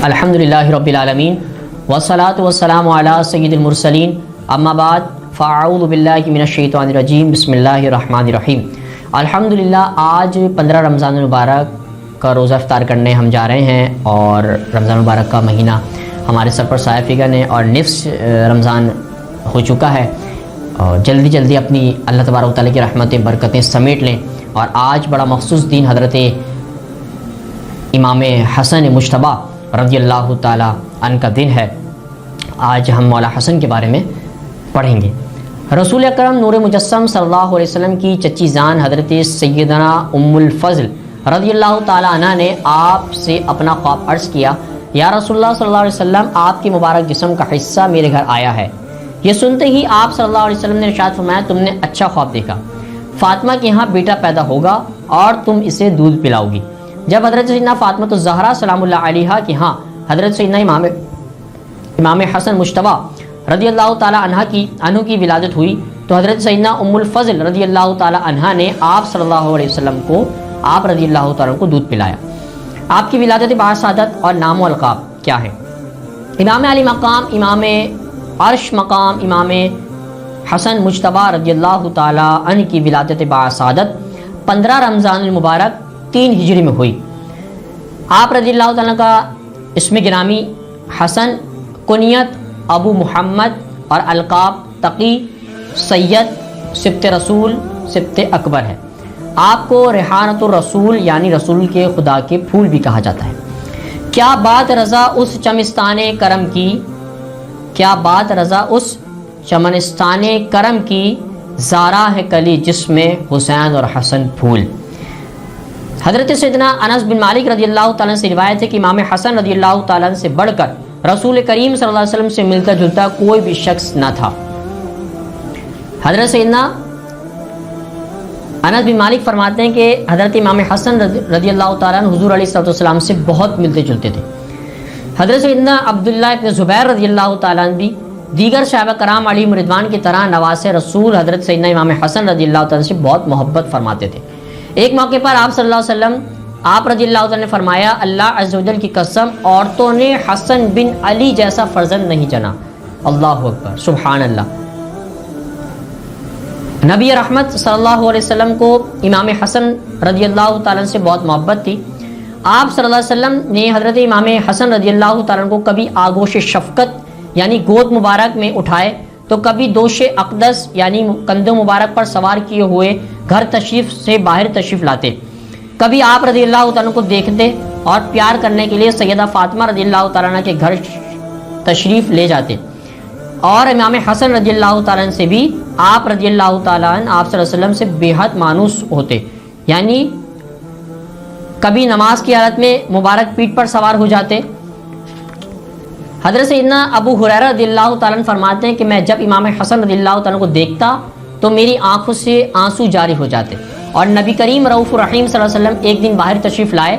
الحمدللہ رب العالمین والصلاة والسلام علی سید المرسلین اما بعد فاعوذ باللہ من الشیطان الرجیم بسم اللہ الرحمن الرحیم۔ الحمدللہ آج 15 رمضان المبارک کا روزہ افطار کرنے ہم جا رہے ہیں اور رمضان المبارک کا مہینہ ہمارے سر پر سایہ فگن ہے اور نصف رمضان ہو چکا ہے، اور جلدی جلدی اپنی اللہ تبارک و تعالیٰ کی رحمتیں برکتیں سمیٹ لیں۔ اور آج بڑا مخصوص دن حضرت امام حسن مجتبیٰ رضی اللہ تعالیٰ عنہ کا دن ہے۔ آج ہم مولا حسن کے بارے میں پڑھیں گے۔ رسول اکرم نور مجسم صلی اللہ علیہ وسلم کی چچی جان حضرت سیدنا ام الفضل رضی اللہ تعالیٰ عنہ نے آپ سے اپنا خواب عرض کیا، یا رسول اللہ صلی اللہ علیہ وسلم، آپ کی مبارک جسم کا حصہ میرے گھر آیا ہے۔ یہ سنتے ہی آپ صلی اللہ علیہ وسلم نے ارشاد فرمایا، تم نے اچھا خواب دیکھا، فاطمہ کے ہاں بیٹا پیدا ہوگا اور تم اسے دودھ پلاؤ گی۔ جب حضرت سیدنا فاطمہ الزہرا سلام اللہ علیہا کے ہاں حضرت سیدنا امام حسن مجتبیٰ رضی اللہ تعالیٰ عنہ کی ولادت ہوئی تو حضرت سیدنا ام الفضل رضی اللہ تعالیٰ عنہ نے آپ صلی اللہ علیہ وسلم کو آپ رضی اللہ تعالیٰ کو دودھ پلایا۔ آپ کی ولادت باعثادت اور نام و القاب کیا ہے؟ امام علی مقام، امام عرش مقام، امام حسن مجتبیٰ رضی اللہ تعالیٰ عنہ کی ولادت باعثادت 15 رمضان المبارک 3 ہجری میں ہوئی۔ آپ رضی اللہ تعالیٰ کا اسم گرامی حسن، کنیت ابو محمد اور القاب تقی، سید، سبط رسول، سبط اکبر ہے۔ آپ کو ریحانۃ الرسول یعنی رسول کے خدا کے پھول بھی کہا جاتا ہے۔ کیا بات رضا اس چمستان کرم کی، کیا بات رضا اس چمنستان کرم کی، زارا ہے کلی جس میں حسین اور حسن پھول۔ حضرت سیدنا انس بن مالک رضی اللہ تعالیٰ سے روایت ہے کہ امام حسن رضی اللہ تعالیٰ سے بڑھ کر رسول کریم صلی اللہ علیہ وسلم سے ملتا جلتا کوئی بھی شخص نہ تھا۔ حضرت سیدنا انس بن مالک فرماتے ہیں کہ حضرت امام حسن رضی اللہ تعالیٰ حضور علیہ السلام سے بہت ملتے جلتے تھے۔ حضرت سیدنا عبداللہ ابن زبیر رضی اللہ تعالیٰ بھی دیگر صحابہ کرام علیہم رضوان کی طرح نواز رسول حضرت سیدنا امام حسن رضی اللہ تعالیٰ سے بہت محبت فرماتے تھے۔ ایک موقع پر آپ صلی اللہ علیہ وسلم آپ رضی اللہ تعالیٰ نے فرمایا، اللہ عز و جل کی قسم، عورتوں نے حسن بن علی جیسا فرزند نہیں جنا۔ اللہ اکبر، سبحان اللہ۔ نبی رحمت صلی اللہ علیہ وسلم کو امام حسن رضی اللہ تعالیٰ سے بہت محبت تھی۔ آپ صلی اللہ علیہ وسلم نے حضرت امام حسن رضی اللہ تعالیٰ کو کبھی آغوش شفقت یعنی گود مبارک میں اٹھائے تو کبھی دوش اقدس یعنی کندھوں مبارک پر سوار کیے ہوئے گھر تشریف سے باہر تشریف لاتے، کبھی آپ رضی اللہ تعالیٰ کو دیکھتے اور پیار کرنے کے لیے سیدہ فاطمہ رضی اللہ تعالیٰ کے گھر تشریف لے جاتے، اور امام حسن رضی اللہ تعالیٰ سے بھی آپ رضی اللہ تعالیٰ آپ صلی اللہ علیہ وسلم سے بے حد مانوس ہوتے، یعنی کبھی نماز کی حالت میں مبارک پیٹھ پر سوار ہو جاتے۔ حضرت سیدنا ابو ہریرہ رضی اللہ تعالیٰ فرماتے ہیں کہ میں جب امام حسن رضی اللہ تعالیٰ کو دیکھتا تو میری آنکھوں سے آنسو جاری ہو جاتے، اور نبی کریم رؤوف الرحیم صلی اللہ علیہ وسلم ایک دن باہر تشریف لائے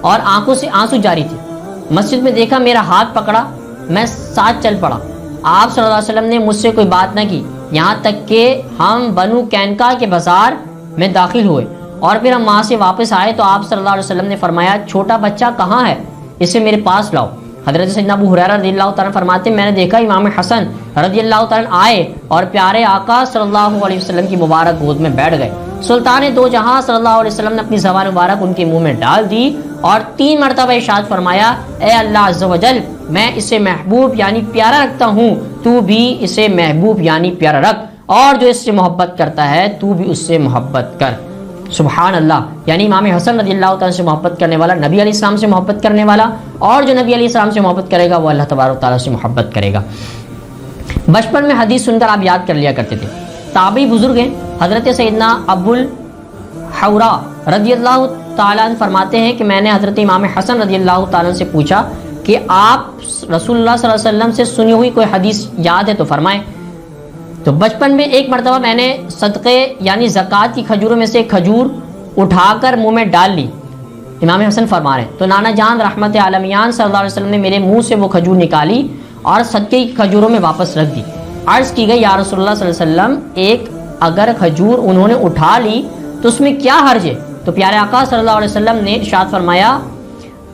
اور آنکھوں سے آنسو جاری تھے۔ مسجد میں دیکھا، میرا ہاتھ پکڑا، میں ساتھ چل پڑا۔ آپ صلی اللہ علیہ وسلم نے مجھ سے کوئی بات نہ کی، یہاں تک کہ ہم بنو کینکا کے بازار میں داخل ہوئے اور پھر ہم وہاں سے واپس آئے تو آپ صلی اللہ علیہ وسلم نے فرمایا، چھوٹا بچہ کہاں ہے، اسے میرے پاس لاؤ۔ حضرت سیدنا ابو ہریرہ رضی اللہ تعالیٰ فرماتے ہیں، میں نے دیکھا امام حسن رضی اللہ تعالیٰ آئے اور پیارے آقا صلی اللہ علیہ وسلم کی مبارک گود میں بیٹھ گئے۔ سلطان دو جہاں صلی اللہ علیہ وسلم نے اپنی زبان مبارک ان کے منہ میں ڈال دی اور 3 مرتبہ ارشاد فرمایا، اے اللہ عز و جل، میں اسے محبوب یعنی پیارا رکھتا ہوں، تو بھی اسے محبوب یعنی پیارا رکھ، اور جو اس سے محبت کرتا ہے تو بھی اس سے محبت کر۔ سبحان اللہ، یعنی امام حسن رضی اللہ تعالیٰ سے محبت کرنے والا نبی علیہ السلام سے محبت کرنے والا، اور جو نبی علیہ السلام سے محبت کرے گا وہ اللہ تبارک تعالیٰ سے محبت کرے گا۔ بچپن میں حدیث سن کر آپ یاد کر لیا کرتے تھے۔ تابعی بزرگ ہیں حضرت سیدنا ابو الحورا رضی اللہ تعالیٰ عنہ فرماتے ہیں کہ میں نے حضرت امام حسن رضی اللہ تعالیٰ سے پوچھا کہ آپ رسول اللہ صلی اللہ علیہ وسلم سے سنی ہوئی کوئی حدیث یاد ہے تو فرمائیں۔ تو بچپن میں ایک مرتبہ میں نے صدقے یعنی زکوٰۃ کی کھجوروں میں سے ایک کھجور اٹھا کر منہ میں ڈال لی، امام حسن فرما رہے ہیں، تو نانا جان رحمت عالمیان صلی اللہ علیہ وسلم نے میرے منہ سے وہ کھجور نکالی اور صدقے کی کھجوروں میں واپس رکھ دی۔ عرض کی گئی، یا رسول اللہ صلی اللہ علیہ وسلم، ایک اگر کھجور انہوں نے اٹھا لی تو اس میں کیا حرج ہے؟ تو پیارے آقا صلی اللہ علیہ وسلم نے ارشاد فرمایا،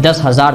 10,000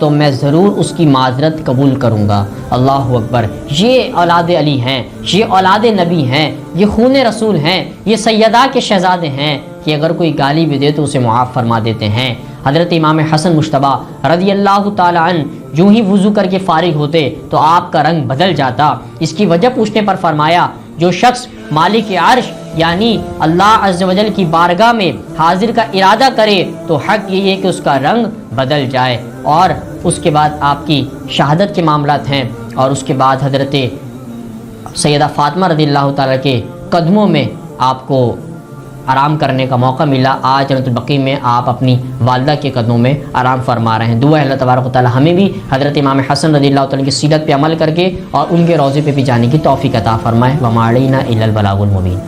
تو میں ضرور اس کی معذرت قبول کروں گا۔ اللہ اکبر، یہ اولاد علی ہیں، یہ اولاد نبی ہیں، یہ خون رسول ہیں، یہ سیدہ کے شہزادے ہیں کہ اگر کوئی گالی بھی دے تو اسے معاف فرما دیتے ہیں۔ حضرت امام حسن مجتبیٰ رضی اللہ تعالی عنہ جو ہی وضو کر کے فارغ ہوتے تو آپ کا رنگ بدل جاتا۔ اس کی وجہ پوچھنے پر فرمایا جو شخص مالک عرش یعنی اللہ عز و جل کی بارگاہ میں حاضر کا ارادہ کرے تو حق یہ ہے کہ اس کا رنگ بدل جائے۔ اور اس کے بعد آپ کی شہادت کے معاملات ہیں، اور اس کے بعد حضرت سیدہ فاطمہ رضی اللہ تعالیٰ کے قدموں میں آپ کو آرام کرنے کا موقع ملا۔ آج جنت البقیع میں آپ اپنی والدہ کے قدموں میں آرام فرما رہے ہیں۔ دعا اللہ تبارک و تعالیٰ ہمیں بھی حضرت امام حسن رضی اللہ تعالیٰ کی سیرت پہ عمل کر کے اور ان کے روضے پہ بھی جانے کی توفیق عطا فرمائے۔ وما علینا الا البلاغ المبین۔